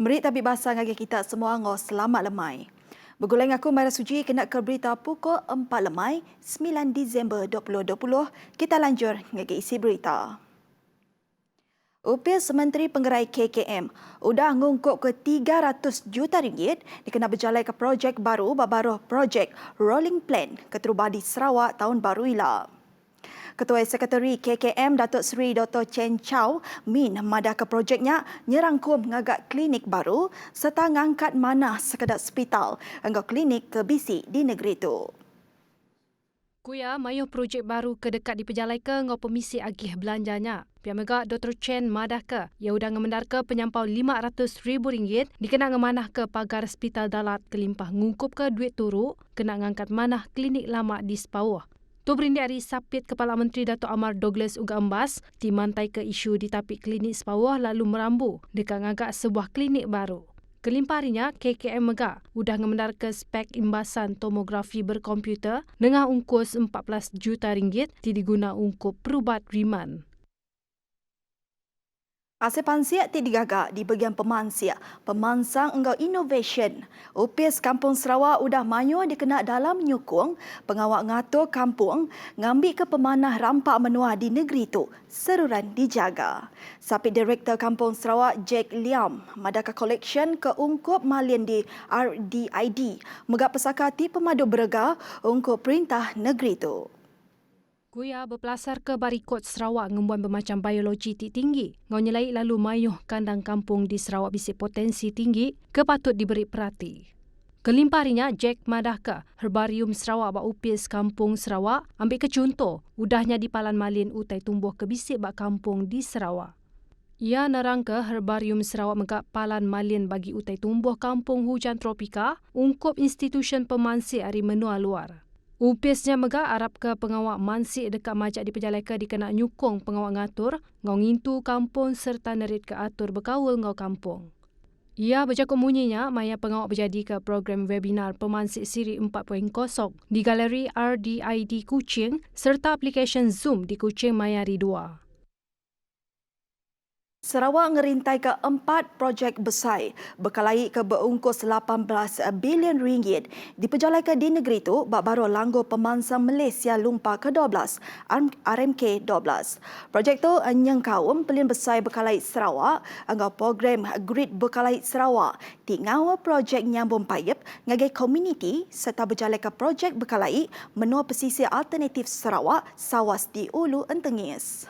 Merit tabik basah ngagi kita semua ngau selamat lemai. Berguleng aku Maira Suji kena ke berita pukul 4 lemai 9 Disember 2020. Kita lanjut ngagi isi berita. UPS Menteri Penggerai KKM udah ngungkup ke 300 juta ringgit dikena berjalai ke projek baru babaruh projek Rolling Plan Keterubadi Sarawak tahun baru ila. Ketua Sekretari KKM Datuk Seri Dr. Chen Chow min madah ke projeknya nyerangkum ngagak klinik baru serta ngangkat manah sekedar hospital hingga klinik ke bisi di negeri itu. Kuya mayuh projek baru ke dekat di pejalai ke ngau pemisi agih belanjanya. Pihak megak Dr. Chen madah ke ia udang ngemendar ke penyampau RM500,000 dikena ngemanah ke pagar hospital dalat kelimpah ngungkup ke duit turu kena ngangkat manah klinik lama di Sepawah. Tu berindik hari Sapit Kepala Menteri Datuk Amar Douglas Uga Embas dimantai ke isu di tapik klinik Sepawah lalu merambu dekat ngagak sebuah klinik baru. Kelimpah harinya, KKM Megak udah ngemendar ke spek imbasan tomografi berkomputer dengan ungkus RM14 juta ti diguna ungkup perubat riman. Asyik pansiak ti digagak di bagian pemansiak, pemansang enggau innovation. UPS Kampung Sarawak udah mayu dikena dalam nyukung pengawak ngatur kampung ngambil ke pemanah rampak menua di negeri tu, seruran dijaga. Sapi Direktor Kampung Sarawak Jack Liam madaka collection ke ungkup malin di RDID, megak pesakati pemadu berega ungkup perintah negeri tu. Kuya berpelasar ke Barikot Sarawak ngembuan bermacam biologi tinggi. Ngau nyelai lalu mayuh kandang kampung di Sarawak bisik potensi tinggi kepatut diberi perhati. Kelimpah harinya Jack Madahka, Herbarium Sarawak bak UPS Kampung Sarawak ambil ke contoh udahnya di Palan Malin utai tumbuh ke bisik bak kampung di Sarawak. Ia nerang ke Herbarium Sarawak megak Palan Malin bagi utai tumbuh kampung hujan tropika ungkup institusi pemansik hari menua luar. UPSnya megak arab ke pengawak mansik dekat majak di pejalai ke dikena nyukung pengawak ngatur, ngau ngintu kampung serta nerit ke atur berkawal ngau kampung. Ia bercakap munyinya maya pengawak berjadi ke program webinar pemansik siri 4.0 di galeri RDID Kuching serta aplikasi Zoom di Kuching Mayari 2. Sarawak ngerintai ke 4 projek besar berkalai ke berungkus 18 bilion ringgit diperjalankan di negeri itu bak baru langgur pemansang Malaysia Lumpur ke-12 RMK 12. Projek itu nyengkaum pelin besar berkalai Sarawak anggar program Grid Berkalai Sarawak di ngawal projek nyambung payap ngagai komuniti serta berjalankan projek berkalai menua pesisir alternatif Sarawak Sawas di Ulu Entengis.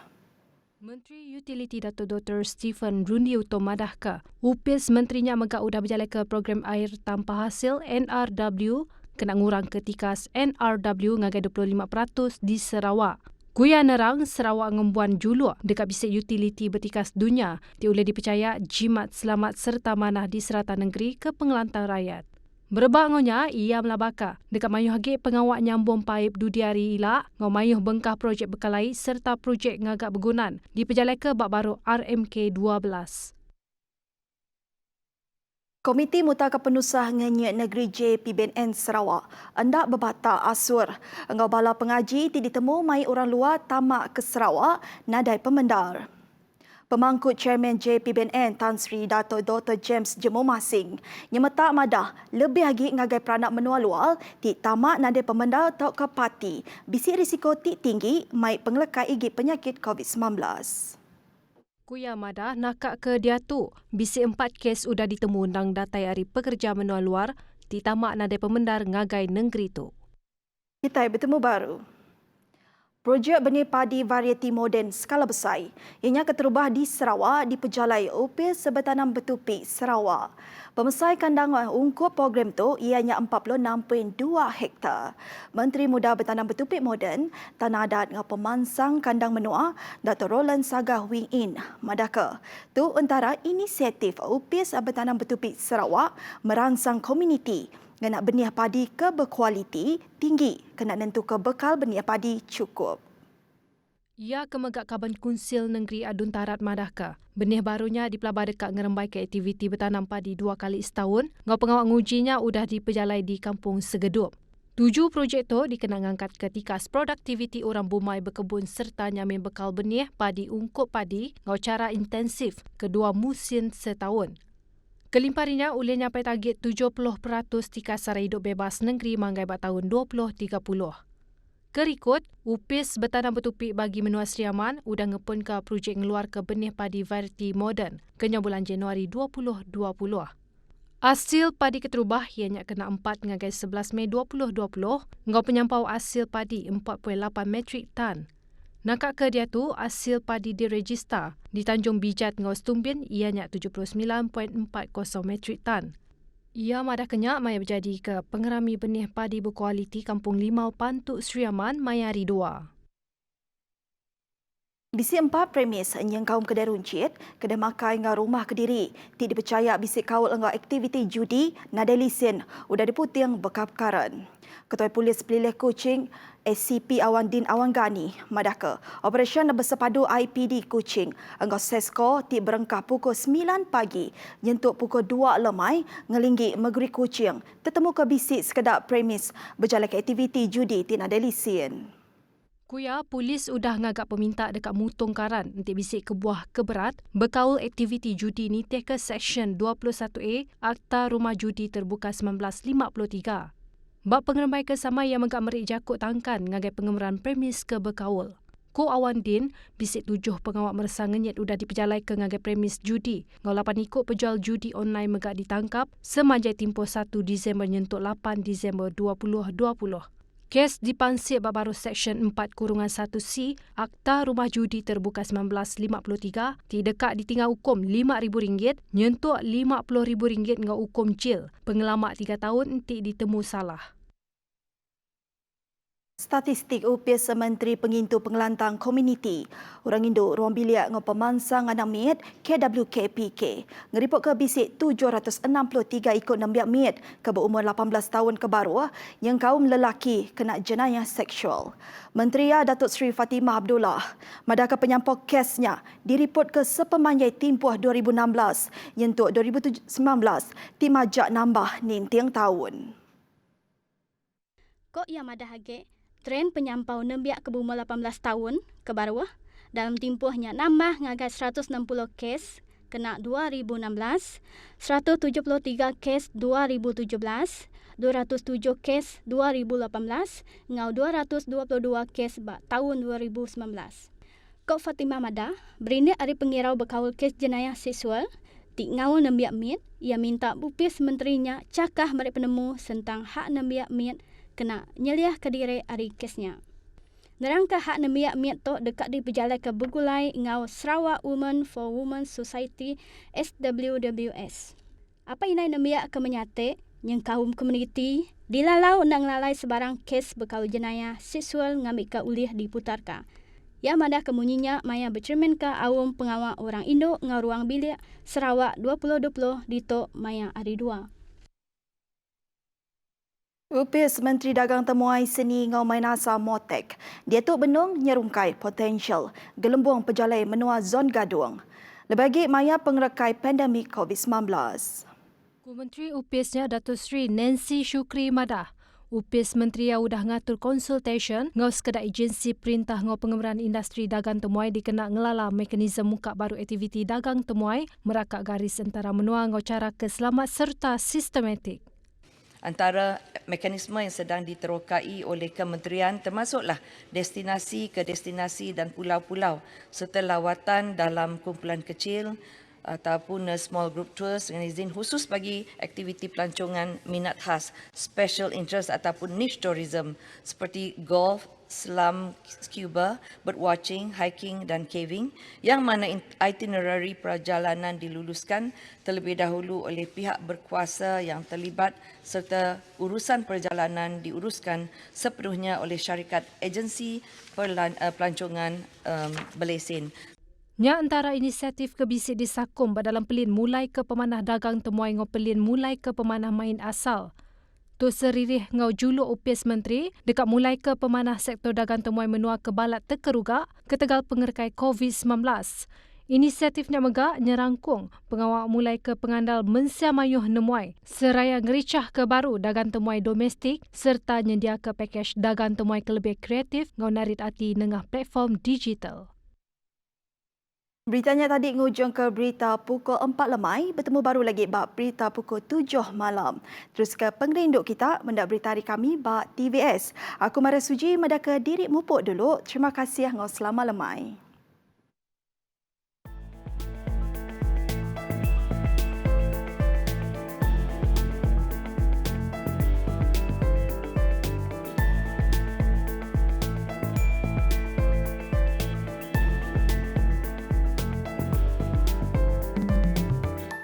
Menteri Utiliti Datuk Dr. Stephen Rundi Utomadahka, UPS menterinya megak udah berjalan ke program air tanpa hasil NRW kena ngurang ketikas NRW ngagai 25% di Sarawak. Kuya nerang Sarawak ngembuan juluk dekat bisik utiliti bertikas dunia dioleh dipercaya jimat selamat serta manah di serata negeri ke pengelantang rakyat. Berebak ngonya, ia melabaka dekat mayuh hagik pengawak nyambung paip dudiari ilak, ngau mayuh bengkah projek berkalai serta projek ngagak bergunan di pejalai ke bak baru RMK 12. Komiti Mutaka Penusah Ngenyek Negeri JPBN Sarawak hendak berbatak asur. Engau bala pengaji ditemu mai orang luar tamak ke Sarawak nadai pemendar. Pemangkut Chairman JPBN Tan Sri Dato' Dr. James Jemomasing nyemetak madah lebih lagi ngagai peranak menua luar di tamak nadai pemendar atau ke parti bisi risiko tinggi mai pengelekai igi penyakit COVID-19. Kuya madah nakak ke dia tu bisi 4 kes sudah ditemu undang datai hari pekerja menua luar di tamak nadai pemendar ngagai negeri tu. Kita bertemu baru. Projek benih padi varieti moden skala besar ianya keterubah di Sarawak diperjalai UPS Sebetanam Betupik Sarawak. Pemesai kandang ungkup program tu ianya 46.2 hektar. Menteri Muda Bertanam Betupik Moden, Tanah Adat dengan pemansang kandang menua, Dr. Roland Sagah Wing In madaka. Tu antara inisiatif UPS Bertanam Betupik Sarawak merangsang komuniti kena benih padi ke berkualiti tinggi, kena nentu ke bekal benih padi cukup. Ia kemegak Kaban Kunsil Negeri Adun Tarat Madahka. Benih barunya dipelabur dekat ngerembai ke aktiviti bertanam padi 2 kali setahun. Ngau pengawak ngujinya udah diperjalai di Kampung Segedup. 7 projek tu dikena ngangkat ke tikas produktiviti orang bumai berkebun serta nyamin bekal benih padi ungkup padi ngau cara intensif kedua musim setahun. Kelimparinya ulih nyampai target 70% tika sara hidup bebas negeri manggai bat tahun 2030. Kerikut, UPIS bertanam bertupik bagi menua Seriaman udah ngepun ke projek ngeluar ke benih padi varieti moden kenya bulan Januari 2020. Hasil padi keterubah ianya kena 4 ngagai 11 Mei 2020 ngau penyampau hasil padi 4.8 metrik tan. Nakak ke dia tu, hasil padi direjista di Tanjung Bijat ngau Stumbin ianya 79.40 metrik tan. Ia madah kenyak maya berjadi ke pengerami benih padi berkualiti Kampung Limau Pantuk Seriaman Maya Hari 2. Bisi 4 premis yang kaum kedai runcit, kedai makai ngau rumah Kediri, ti dipercaya bisi kaul ngau aktiviti judi nadai lesen udah diputing bekap-karan. Ketua Polis Pelilih Kuching SCP Awandin Awangani madaka operasi bersepadu IPD Kuching engkau sesko ti berengkah pukul 9 pagi nyentuk pukul 2 lemai ngelinggi Megeri Kuching tetemu ke bisik sekedar premis berjalan ke aktiviti judi ti nadai lesen. Kuya, polis udah ngagak peminta dekat Mutung Karan untuk bisik kebuah keberat berkaul aktiviti judi ni ke Seksyen 21A Akta Rumah Judi Terbuka 1953. Bab pengeremai kesama yang megak merik jakut tangkan ngagai pengemeran premis ke berkaul. Ko Awandin, bisik 7 pengawal merasa ngenyet udah diperjalai ke ngagai premis judi. Ngau 8 ikut penjual judi online megak ditangkap semajai tempoh 1 Disember nyentuk 8 Disember 2020. Kes dipansir baru Seksyen 4-1C Akta Rumah Judi Terbuka 1953 ti dekat ditinggal hukum RM5,000 nyentuk RM50,000 ngau hukum jil pengelamak 3 tahun ti ditemu salah. Statistik UPIS Menteri Pengintu Pengelantang Komuniti Orang Indo Ruang Biliak ngau pemansang anak miet KWKPK ngeripot ke bisik 763 ikut 6 miet ke berumur 18 tahun ke baru yang kaum lelaki kena jenayah seksual. Menteri Datuk Seri Fatimah Abdullah madaka penyampau kesnya diripot ke sepemanjai timpuh 2016 yentuk 2019 timajak nambah nintiang tahun. Kok ia madah hage tren penyampau nembiak ke berumur 18 tahun ke bawah dalam tempohnya nambah ngagai 160 kes kena 2016, 173 kes 2017, 207 kes 2018, ngau 222 kes tahun 2019. Kok Fatimah Madah berindik hari pengirau berkawal kes jenayah seksual ti ngau nembiak mit, ia minta UPIS menterinya cakah mereka penemu tentang hak nembiak mit kena nyeliah ke diri hari kesnya. Nerangka hak nembiak miat to dekat di pejalan ke Begulai ngau Sarawak Women for Women Society SWWS. Apa inai nembiak ke menyate yang kaum komuniti dilalau nang lalai sebarang kes berkau jenayah seksual ngambil ke ulih diputarka. Ya madah kemunyinya maya bercermin ke awam pengawal orang Indo ngau Ruang Bilik Sarawak 2020 dito maya hari 2. UPIS Menteri Dagang Temuai Seni ngau Mainasa Motek. Dia tu benung nyerungkai potensial gelembung pejalai menua zon gaduang. Lebagi maya pengerekai pandemik COVID-19. Menteri UPISnya Datuk Seri Nancy Shukri Madah. UPIS Menteri yang udah ngatur konsultation ngau sekedar agensi perintah ngau pengemeran industri dagang temuai dikena ngelala mekanisme muka baru aktiviti dagang temuai merakak garis antara menua ngau cara keselamat serta sistematik. Antara mekanisme yang sedang diterokai oleh kementerian termasuklah destinasi ke destinasi dan pulau-pulau serta lawatan dalam kumpulan kecil ataupun small group tours dengan izin khusus bagi aktiviti pelancongan minat khas, special interest ataupun niche tourism seperti golf, selam scuba, birdwatching, hiking dan caving yang mana itinerary perjalanan diluluskan terlebih dahulu oleh pihak berkuasa yang terlibat serta urusan perjalanan diuruskan sepenuhnya oleh syarikat agensi pelancongan berlesen. Nya antara inisiatif kebisik disakum dalam pelin mulai ke pemanah dagang temuai ngau pelin mulai ke pemanah main asal. Tu seririh ngau juluk UPIS Menteri dekat mulai ke pemanah sektor dagang temuai menua ke balat terkerugak ke tegal pengerekai COVID-19. Inisiatifnya megak nyerangkung pengawal mulai ke pengandal mensiamayuh nemuai seraya ngericah ke baru dagang temuai domestik serta nyedia ke pakej dagang temuai kelebih kreatif ngau narit ati nengah platform digital. Beritanya tadi ngujung ke berita pukul 4 lemai, bertemu baru lagi bab berita pukul 7 malam. Terus ke pengerinduk kita, mendak berita hari kami bab TVS. Aku Mara Suji, mendak ke diri mupuk dulu. Terima kasih ngau selama lemai.